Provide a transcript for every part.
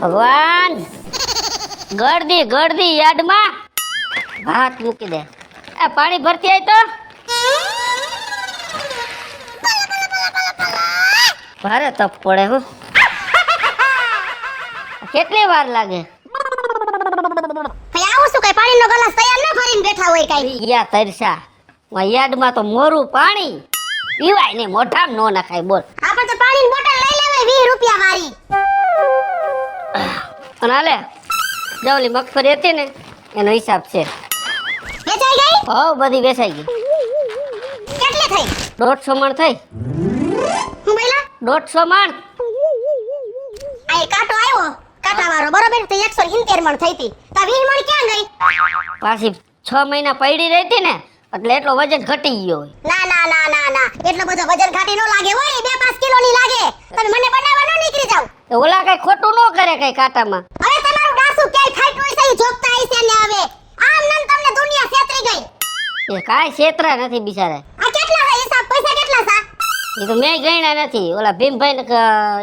ભગવાન ગળદી યાદમાં ભાત મૂકી દે. આ પાણી ભરતી આય તો ભારે તપ પડે. હું કેટલી વાર લાગે? આવું શું કઈ પાણીનો ગ્લાસ તૈયાર ન ભરીને બેઠા હોય કઈ? યા તરસા યાદમાં તો મોરું પાણી પીવાય ને મોઢામાં નો નખાય. બોલ આપણે તો પાણીની બોટલ લઈ લેવાય 20 રૂપિયા વાળી. અને હાલે જવલી મગફળી હતી ને એનો હિસાબ છે. વેચાઈ ગઈ? હવ બધી વેચાઈ ગઈ. કેટલી થઈ? 150 મણ થઈ. હું બોલા 150 મણ. આ કાંટો આવ્યો કાંટાવાળો બરોબર તો 170 મણ થઈ હતી. તો 20 મણ ક્યાં ગઈ? પાછી 6 મહિના પડી રહી હતી ને એટલે એટલો વજન ઘટી ગયો. ના ના ના ના ના એટલો બધો વજન ઘાટી નો લાગે હોય 2-5 કિલો ની લાગે. તમે મને બનાવવા ન નીકળી જાવ. ઓલા કઈ ખોટું ન કરે કઈ કાંટામાં. હવે તમારું ડાસુ ક્યાંય ફાટ્યું છે ઈ જોગતા હશે ને. હવે આમ નમ તમને દુનિયા છેતરી ગઈ. એ કાઈ છેતરા નથી બિચારા. આ કેટલા છે હિસાબ? પૈસા કેટલા છે? એ તો મેં ગણ્યા નથી. ઓલા ભીમભાઈ ને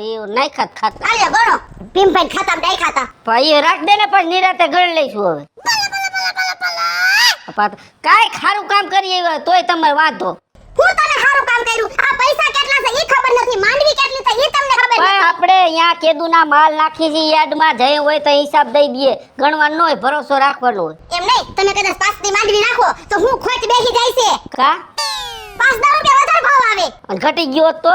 એ નાખ્યા ખાતા. આલ્યો ગણો. ભીમભાઈ ખાતામાં ડાઈ ખાતા. ભાઈ એ રાખ દે ને પછી નિરાતે ગણ લઈશું. હવે કાઈ ખારું કામ કરી આવ્યા તોય તમારે વાંધો. હું તને ખારું કામ કર્યું? આ પૈસા કેટલા છે ઈ ખબર નથી. માંડવી કેટલી થઈ ઈ તમને ખબર ભાઈ નથી. આપણે અહીંયા કેદુના માલ નાખી છે યાર્ડમાં જઈ હોય તો હિસાબ દઈ દઈએ. ગણવાનું હોય ભરોસો રાખવાનો હોય. એમ નહીં તમે કદાચ 5 ની માંડવી નાખો તો હું ખોટ બેસી જાય છે. કા 5-10 રૂપિયા વધારે ભાવ આવે. અને ઘટી ગયો તો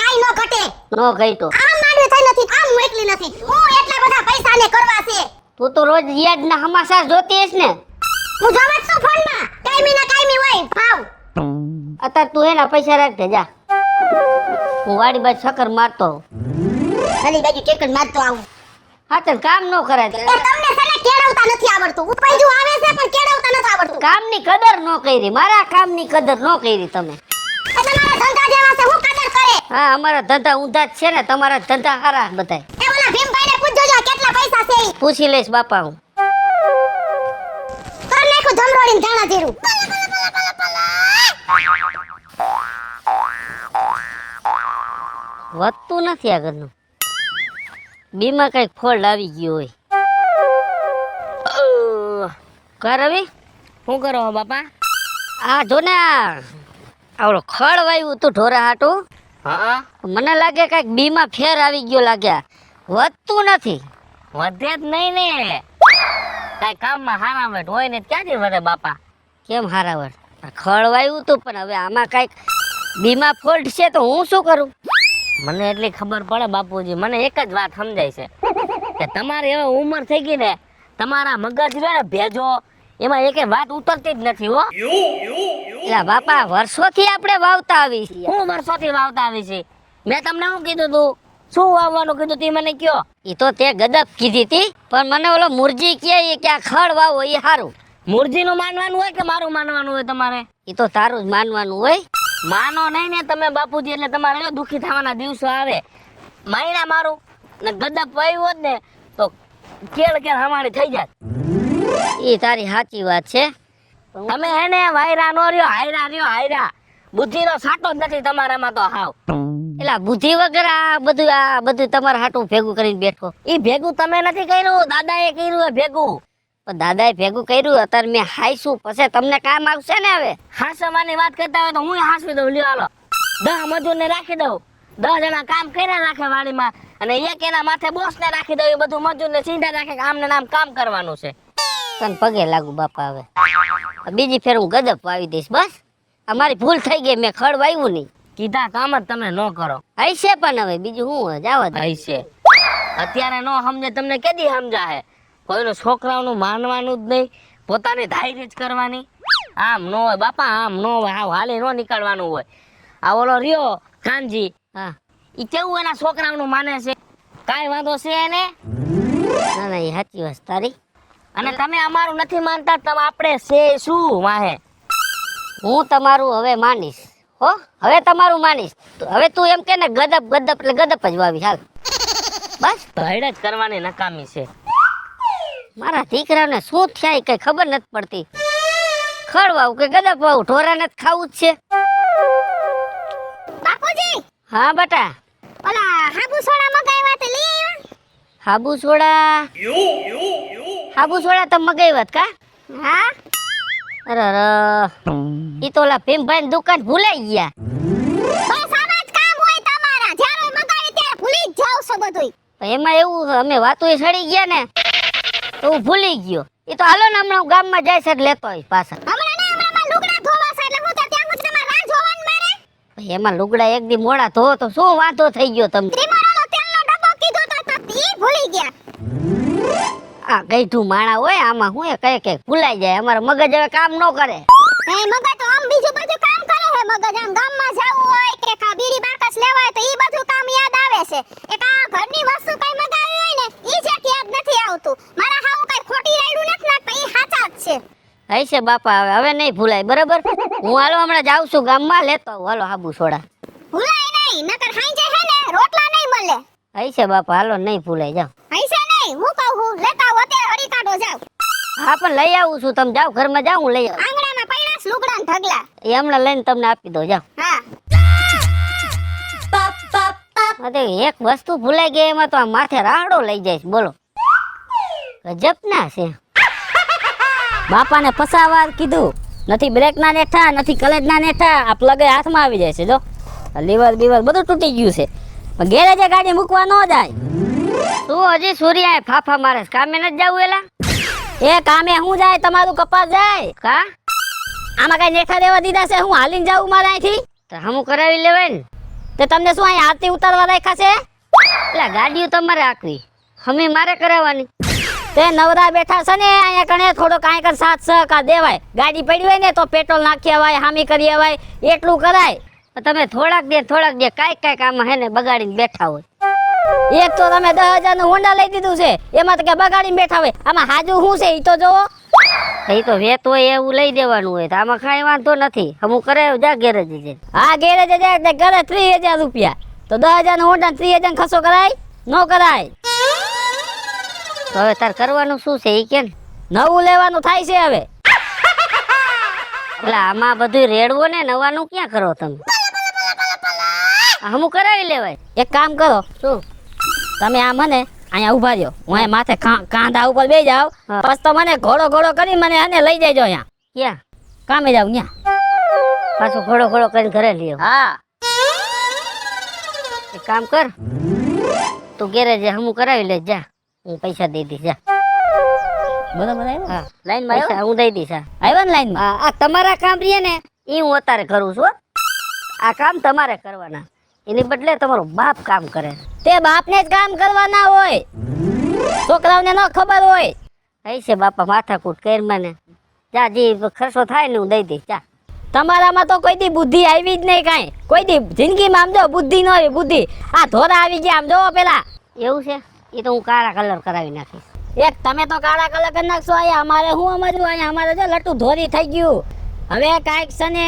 કાઈ નો ઘટે. નો ઘટ્યો. આમ માંડવી થઈ નથી આમ હું એકલી નથી. હું એટલા બધા પૈસા ને કરવા છે. તું તો રોજ યાર્ડના સમાચાર જોતી હશ ને. હું જોઉં જ છું ફોનમાં. કાયમી હોય ભાવ. અત્યારે તું એના પૈસા રાખ દે જા. હું વાડી બાજુ ચક્કર મારતો હોઉં. ખાલી બાજુ ટેકન મારતો આવું. હા તો કામ ન કરાય. એ તમને છે ને કેળવતા નથી આવડતું. ઉપાયજુ આવે છે પણ કેળવતા નથી આવડતું. કામની કદર ન કરી. મારા કામની કદર ન કરી તમે. એટલે મારા ધંધા જેવા છે હું કદર કરે. હા અમારા ધંધા ઊંધા જ છે ને. તમારા ધંધા સારા બધાય. એ ઓલા ભીમભાઈને પૂછજો જો કેટલા પૈસા છે ઈ. પૂછી લઈશ બાપા હું. કર નાખું ધમરોડીને ધાણા જીરું. વધતું નથી આગળનું. બીમાં કઈક ફોલ્ડ આવી ગયો હોય. કર રવિ શું કરો બાપા? આ જો ને આવડો ખડ વાયું તું ઢોરા હાટું. હા મને લાગે કઈક બીમાં ફેર આવી ગયો લાગ્યા. વધતું નથી. વધે જ નહીં ને. કઈ કામમાં હારાવટ હોય ને ક્યાંથી વધે બાપા? કેમ હારાવર? ખડ વાયું તું પણ હવે આમાં કઈક બીમાં ફોલ્ટ છે તો હું શું કરું? મને એટલી ખબર પડે બાપુજી. મને એક જ વાત સમજાય છે કે તમારી હવે ઉંમર થઈ ગઈ ને તમારા મગજ ને ભેજો એમાં એક વાત ઉતરતી જ નથી હો. એટલે બાપા વર્ષોથી આપણે વાવતા આવી છીએ. હું વર્ષોથી વાવતા આવી છે. મેં તમને શું કીધું તું? શું વાવવાનું કીધું તી મને કયો? એ તો તે ગદપ કીધી હતી પણ મને ઓલો મુરજી કે આ ખડ વાવો એ સારું. મુરજીનું માનવાનું હોય કે મારું માનવાનું હોય તમારે? એ તો તારું જ માનવાનું હોય. માનો નહીં ને તમે બાપુજી એટલે તમારે દુખી થવાના દિવસો આવે. માયના મારું ને ગદપ વાયું હોત ને તો કેળ હમાણી થઈ જાત. એ તારી સાચી વાત છે. તમે હે ને વાયરા નો રહ્યો હાયરા. બુદ્ધિનો સાટો જ નથી તમારામાં તો હાવ. એટલે બુદ્ધિ વગર આ બધું તમારા હાટું ભેગું કરીને બેઠો. ઈ ભેગું તમે નથી કર્યું, દાદાએ કર્યું ભેગું. પણ દાદાએ ભેગું કર્યું અત્યારે મેં હાઈશું પછી તમને કામ આવશે ને. હવે હાસવાની વાત કરતા હોય તો હું હાસવી દઉં. લ્યો હાલો 10 મજૂરને રાખી દઉં. 10 જણા કામ કર્યા રાખે વાડીમાં અને એક એના માથે બોસને રાખી દઉં. એ બધું મજૂરને સીધા રાખે કે આમને નામ કામ કરવાનું છે. તને પગે લાગુ બાપા. હવે બીજી ફેર હું ગદપ વાવી દઈશ. બસ અમારી ભૂલ થઈ ગઈ. મેં ખડ વાવ્યું નહીં. કીધા કામ જ તમે ન કરો. હશે પણ હવે બીજું શું જાવા દે. હશે અત્યારે ન સમજે તમને કેદી સમજાય? કોઈનું છોકરાઓનું માનવાનું જ નહીં. પોતાની ધાયરી જ કરવાની. આમ ન હોય બાપા, આમ ન હોય. આવ હાલી ન નીકળવાનું હોય. આ ઓલો રહ્યો કાનજી, હા ઈ કેવું એના છોકરાઓનું માને છે? કાંઈ વાંધો છે એને? ના ના એ સાચી વાત તારી. અને તમે અમારું નથી માનતા. તમે આપણે છે શું વાહે? હું તમારું હવે માનીશ હો. હવે તમારું માનીશ. હવે તું એમ કે ને ગદપ એટલે ગદપ જ વાવી. હાલ બસ ભેડ જ કરવાની નકામી છે. મારા દીકરાને શું થાય કઈ ખબર નથી પડતી. ખડ વાવું કે ગદપ વાવું ઢોરાને જ ખાવું જ છે. બાપુજી હા બેટા. ઓલા હાબુ સોડા મગાવ્યા તે લઈ આવ્યા? હાબુ સોડા તમે મગાવ્યા કા? હા અરે ઈ તો ઓલા ભીમભાઈ દુકાન ભૂલાઈ ગયા. બસ આવા જ કામ હોય તમારા. જ્યારે મગાવી ત્યારે ભૂલી જ જાવ છો બધુંય. એમાં એવું અમે વાતો એ સડી ગયા ને તો હું ભૂલી ગયો. એ તો હાલો ને હમણાં હું ગામમાં જાય છે એટલે લેતો આવીશ પાછા. હમણાં લુગડા ધોવા છે એટલે હું તો ત્યાં સુધી તમારે રાહ જોવાનું મારે. એમાં લુગડા એક દી મોડા ધો તો શું વાંધો થઈ ગયો તમને? ત્રિમોરાનો તેલનો ડબ્બો કીધો તો ઈ ભૂલી ગયા. આ ગઈઠું માણા હોય આમાં હું કઈ ભૂલાઈ જાય. અમારા મગજ હવે કામ ન કરે. એ મગજ તો આમ બીજું બધું કામ કરે છે. મગજ આમ ગામમાં જાવું હોય કે કા બીડી બાકસ લેવા હોય તો ઈ બધું કામ યાદ આવે છે. એક આ ઘરની વસ્તુ કઈ મગાવી હોય ને ઈ જ યાદ નથી આવતું. મારા હાવ કઈ ખોટી રાયડું નથી નાખતા ઈ સાચા જ છે. હશે બાપા હવે નહીં ભૂલાય બરાબર. હું હાલો હમણાં જાઉં છું ગામમાં લેતો આવું. હાલો હાબુ સોડા. ભૂલાય નહીં નકર હાંજે હે ને રોટલા નહીં મળે. હશે બાપા હાલો નહીં ભૂલાય જાઓ. હૈસે નહીં હું કહું હું લેતા આવું અત્યારે હળી કાઢો જાવ. હા પણ લઈ આવું છું. તમે જાઓ ઘરમાં જાઓ હું લઈ આવું. આંગણામાં પડ્યા છે લુગડા ને ઢગલા. એ હમણાં લઈને તમને આપી દો જાઓ. હા અરે એક વસ્તુ ભૂલાઈ ગઈ એમાં તો આ માથે રાહડો લઈ જાય છે બોલો. ગજબ ના છે. બાપાને ફસાવા કીધું નથી, બ્રેક ના નેઠા નથી, કલેજ ના નેઠા, આ પ્લગ હાથમાં આવી જાય છે. જો લીવર બીવર બધું તૂટી ગયું છે. પણ ગેરેજે ગાડી મૂકવા ન જાય. તું હજી સૂર્યા ફાફા મારે છે. કામે નથી જવું એલા? એ કામે હું જાય તમારું કપાસ જાય કા આમાં કઈ નેઠા દેવા દીધા છે? હું હાલીને જાઉં મારા અહીંથી? તો હમું કરાવી લેવાય ને. તે તમને શું અહીં આરતી ઉતારવા રાખ્યા છે? એટલે ગાડીઓ તમારે આકવી હમી મારે કરાવવાની. તે નવરા બેઠા છે ને અહીંયા કણે થોડો કાંઈ કર સાથ સહકાર દેવાય. ગાડી પડી હોય ને તો પેટ્રોલ નાખી આવાય, હામી કરી આવાય, એટલું કરાય. તમે થોડાક દે કાંઈક આમાં હે ને બગાડીને બેઠા હોય. એક તો તમે 10,000 નું હોન્ડા લઈ દીધું છે એમાં તો કે બગાડીને બેઠા હોય. આમાં હાજુ શું છે એ તો જોવો. એ તો વેત હોય એવું લઈ દેવાનું હોય. તો આમાં કાંઈ વાંધો નથી. હમું કરાવ્યું જા ગેરેજ છે. હા ગેરેજે જાય એટલે ઘરે 30,000 રૂપિયા. તો 10,000 નું હોન્ડા 30,000 ખર્ચો કરાય ન કરાય? તો હવે તાર કરવાનું શું છે એ કે ને. નવું લેવાનું થાય છે હવે. એટલે આમાં બધું રેડવો ને નવાનું ક્યાં કરો તમે? હમું કરાવી લેવાય. એક કામ કરો, શું? તમે આ મને અહીંયા ઉભા રહ્યો, હું અહીંયા માથે કાંધા ઉપર બેસી જાવ, પછી તો મને ઘોડો કરી મને આને લઈ જજો અહીંયા. ક્યાં કામે જાવ ત્યાં. પાછું ઘોડો કરીને ઘરે લઈ આવ. હા એક કામ કર, તું ગેરેજે હમું કરાવી લે જા. હું પૈસા દઈ દઈશ જા. બરાબર આવ્યો? હા લાઈનમાં આવ્યો? હું દઈ દઈશ. આવ્યો ને લાઈનમાં? આ તમારા કામ રીએ ને એ હું અત્યારે કરું છું. આ કામ તમારે કરવાના. એની બદલે તમારો બાપ કામ કરે. તે બાપને જ કામ કરવાના હોય, છોકરાઓને ન ખબર હોય. હશે બાપા માથાકૂટ કર મને. જા જે ખર્ચો થાય ને હું દઈ દઈશ જા. તમારામાં તો કોઈ દી બુદ્ધિ આવી જ નહીં કાંઈ. કોઈ દી જિંદગીમાં આમ જો બુદ્ધિ ન આવી બુદ્ધિ. આ ધોરા આવી ગયા આમ જોવો પેલા. એવું છે? એ તો હું કાળા કલર કરાવી નાખીશ. એક તમે તો કાળા કલર કરી નાખશો. અહીંયા અમારે શું સમજવું? અહીંયા અમારે જો લટું ધોરી થઈ ગયું. હવે કાંઈક છે ને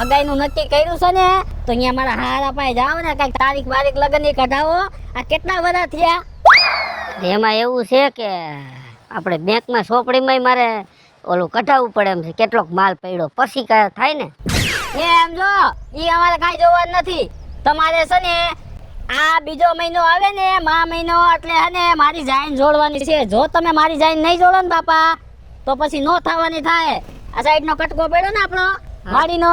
અગાઈનું નક્કી કર્યું છે ને તો અહીંયા મારા હારા પાસે જાઓ ને કાંઈક તારીખ બારીખ લગ્નની કઢાવો. આ કેટલા વર્ષ થયા? એમાં એવું છે કે આપણે બેંકમાં ચોપડીમાં મારે ઓલું કઢાવવું પડે એમ છે. કેટલોક માલ પડ્યો પછી થાય ને. એમ જો ઈ અમારે કાંઈ જોવાનું નથી. તમારે છે ને આ બીજો મહિનો આવે ને મહિનો એટલે હે ને મારી જાઈન જોડવાની છે. જો તમે મારી જાઈન નહીં જોડો ને બાપા તો પછી નો થવાની થાય. આ સાઈડનો કટકો પડ્યો ને આપણો વાડીનો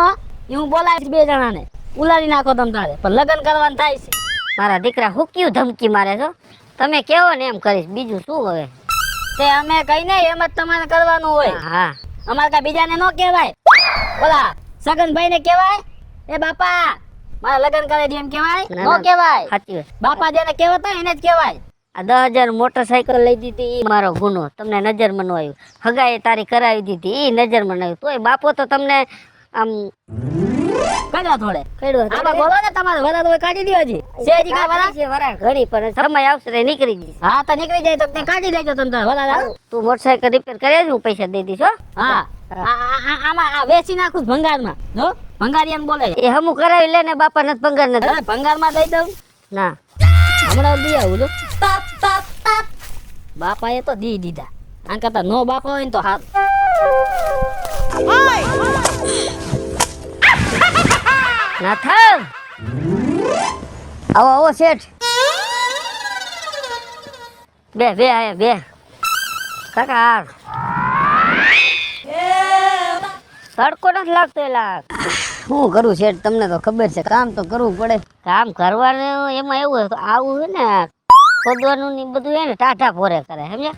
એ હું બોલાવીશ 2 જણાને ઉલારી નાખો તમ તારે. પણ લગ્ન કરવાનું થાય છે. મારા દીકરા હુક્યું ધમકી મારે છો. તમે કેવો ને એમ કરીશ. બીજું શું હવે? તે અમે કઈ ને એમ જ તમારે કરવાનું હોય. હા અમારે કઈ બીજાને નો કહેવાય. બોલા સગનભાઈ ને કહેવાય એ બાપા મારા લગ્ન કરે છે એમ કહેવાય? નો કહેવાય. સાચી વાત. બાપા જેને કહેવાતા એને જ કહેવાય. આ 10,000 મોટરસાયકલ લઈ દીધી એ મારો ગુનો. તમને નજરમાં ન આવ્યું. હગાઈ તારી કરાવી દીધી એ નજરમાં ન આવ્યું. તોય બાપો તો તમને આમ કડવા થોડે કડવા આમાં બોલો ને તમારે વરાદ હોય કાઢી દો. હજી શેજી કા વરાદ છે વરાળ ઘણી પણ સમય આવશે તો નીકળી જઈશ. હા તો નીકળી જાય તો કાઢી લેજો તમે તાર વરાદ. તું મોટરસાયકલ રિપેર કરે હું પૈસા દઈ દઈશ હો. હા આમાં આ વેચી નાખું ભંગારમાં. જો ભંગારી એમ બોલે. એ હમું કરાવી લે ને બાપા નથી ભંગાર નથી. ભંગારમાં દઈ દઉં ના હમણાં દઈ આવું છું. બાપા એ તો દી દીધા. આમ કરતા નો બાપા હોય ને તો હાથ. ના થાવ. આવો શેઠ. બે આયા બે કાકા આ તડકો નથી લાગતો એલા. શું કરું શેઠ, તમને તો ખબર છે કામ તો કરવું પડે. કામ કરવાનું એમાં એવું હોય તો આવું છે ને ખોદવાનું ને ઈ બધું હે ને ટાઢા પોરે કરે સમજ્યા.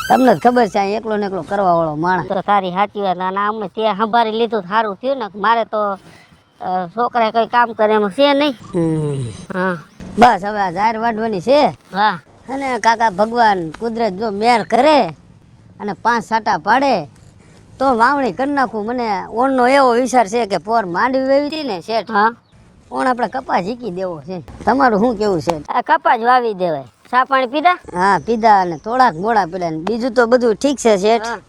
તમને જ ખબર છે આ એકલો ને એકલો કરવા વાળો માણસ. તો સારી સાચી વાત ના અમને તે સંભાળી લીધું સારું થયું ને મારે તો છોકરા કઈ કામ કરે એમાં છે નહીં. હા બસ હવે આ ઝાર વાઢવાની છે હા અને કાકા ભગવાન કુદરત જો મેર કરે અને 5 સાટા પાડે તો વાવણી કરી નાખું. મને ઓણનો એવો વિચાર છે કે પોર માંડવી વેવી હતી ને શેઠ, હા ઓણ આપણે કપાસ ઝીકી દેવો છે. તમારું શું કેવું છે? આ કપાસ વાવી દેવાય. ચા પાણી પીધા? હા પીધા અને થોડાક મોડા પીધા ને બીજું તો બધું ઠીક છે શેઠ. હા.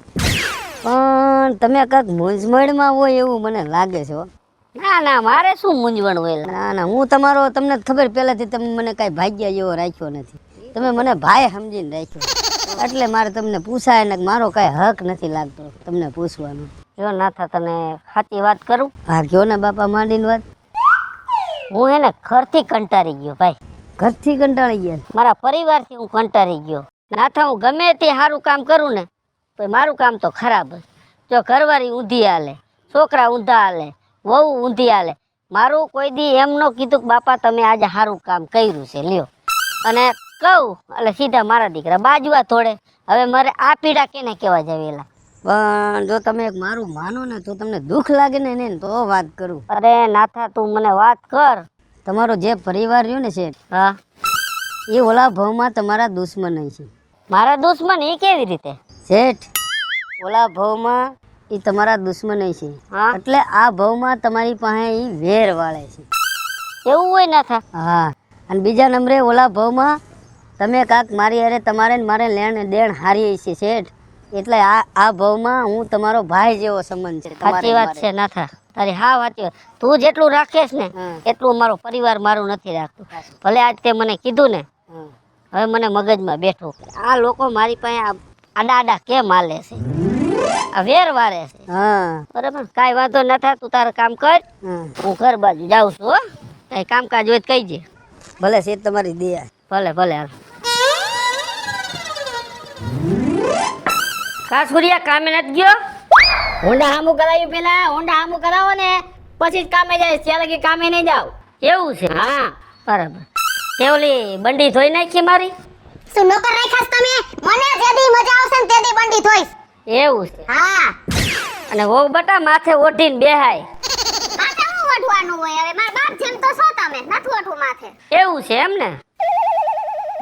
પણ તમે કાંક મૂંઝવણમાં હોય એવું મને લાગે છે હો. ના ના મારે શું મૂંઝવણ હોય. ના ના હું તમારો તમને જ ખબર પહેલાથી તમે મને કાંઈ ભાગ્ય જેવો રાખ્યો નથી. તમે મને ભાઈ સમજીને રાખ્યો એટલે મારે તમને પૂછાય ને મારો કાંઈ હક નથી લાગતો તમને પૂછવાનો. જો નાથા તને સાચી વાત કરું, હા કયો ને બાપા માંડીને વાત. હું એને ઘરથી કંટાળી ગયો ભાઈ. ઘરથી કંટાળી ગયા? મારા પરિવારથી હું કંટાળી ગયો. નાથા હું ગમે તે સારું કામ કરું ને તો મારું કામ તો ખરાબ જ. જો ઘરવાળી ઊંધી હાલે, છોકરા ઊંધા હાલે, વહુ ઊંધી હાલે. મારું કોઈ દી એમ ન કીધું કે બાપા તમે આજે સારું કામ કર્યું છે લ્યો અને કહું એટલે સીધા મારા દીકરા બાજવા થોડે. હવે મારે આ પીડા કેને કહેવા જાવેલા. પણ જો તમે એક મારું માનો ને તો તમને દુઃખ લાગે ને એને તો વાત કરું. અરે નાથા તું મને વાત કર. તમારો જે પરિવાર રહ્યો ને શેઠ હા એ ઓલા ભાવમાં તમારા દુશ્મન છે. મારા દુશ્મન એ કેવી રીતે? શેઠ ઓલા ભાવમાં એ તમારા દુશ્મન છે હા એટલે આ ભાવમાં તમારી પાસે એ વેર વાળે છે. એવું હોય નાથા? હા અને બીજા નંબરે ઓલા ભાવમાં તમે કાંક મારી અરે તમારે ને મારે લેણ દેણ હારી છે શેઠ. એટલે આ ભાવમાં હું તમારો ભાઈ જેવો સંબંધ છે. સાચી વાત છે નાથા તારી. હા સાચી વાત. તું જેટલું રાખેશ ને એટલું મારો પરિવાર મારું નથી રાખતું. ભલે આજ તે મને કીધું ને હવે મને મગજમાં બેઠું આ લોકો મારી પાસે આડા આડા કેમ હાલે છે, આ વેર વારે છે. હા બરાબર કાંઈ વાંધો ન થાય. તું તારું કામ કર, હા હું ઘર બાજુ જાઉં છું. હો કાંઈ કામકાજ હોય તો કહીજે. ભલે શેઠ તમારી દયા. ભલે ભલે હાલ. કા સૂર્યા કામે નથી ગયો? હોંડા હામું કરાવ્યું પેલા, હોંડા હામું કરાવો ને પછી જ કામે જાય. ત્યાં લગી કામે નહીં જાવ. એવું છે? હા બરાબર. તે ઓલી બંડી ધોઈ નાખી મારી? શું નોકર રાખ્યાસ તમે? મને જેદી મજા આવશે ને તેદી બંડી ધોઈશ. એવું છે? હા અને વહુ બટા માથે ઓઢીને બેહાય. માથે હું વઢવાનું હોય? હવે મારા બાપ જેમ તો છો તમે, નથી વઢવું માથે. એવું છે એમ ને?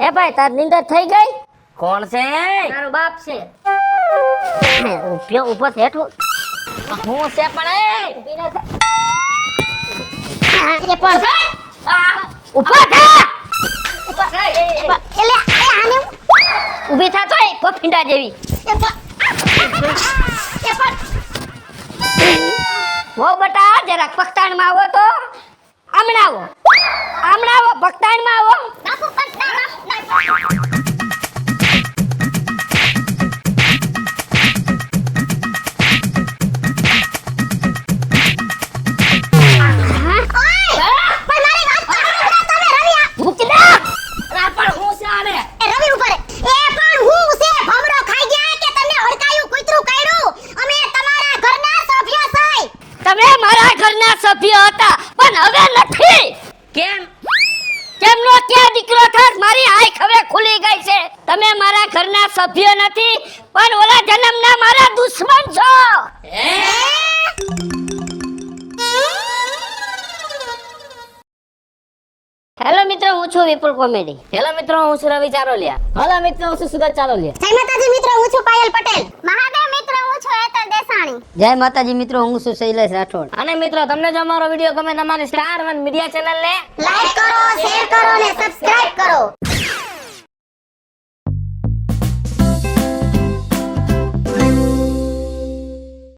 એ ભાઈ તાર નીંદર થઈ ગઈ? કોણ છે? તારો બાપ છે. ઉભ્યો ઉભો છે હેઠું. હું છે પણ ઊભી ના થા. એ પણ ઉભો થા. એટલે એ આને ઊભી થા તોય પફીંડા જેવી. વો બટા જરાક પખતાણમાં આવો તો. હમણાં આવો પખતાણમાં આવો. બાપુ પટના સભ્ય હતા પણ હવે નથી. કેમ? કેમનો ક્યાં દીકરો થાસ? મારી આંખ હવે ખુલી ગઈ છે. તમે મારા ઘરના સભ્ય નથી પણ ઓલા જન્મના મારા દુશ્મન છો. હેલો મિત્રો, હું છું વિપુલ કોમેડી. હેલો મિત્રો, હું છું રવિ ચારોલિયા. હાલો મિત્રો હું છું સુગત ચાલોલિયા. જય માતાજી મિત્રો, હું છું પાયલ પટેલ. મહાદેવ મિત્રો, હું છું હેતલ દેસાણી. જય માતાજી મિત્રો, હું છું શૈલેષ રાઠોડ. અને મિત્રો તમને જો અમારો વિડીયો ગમે તો અમારી સ્ટાર વન મીડિયા ચેનલ ને લાઈક કરો, શેર કરો અને સબસ્ક્રાઇબ કરો.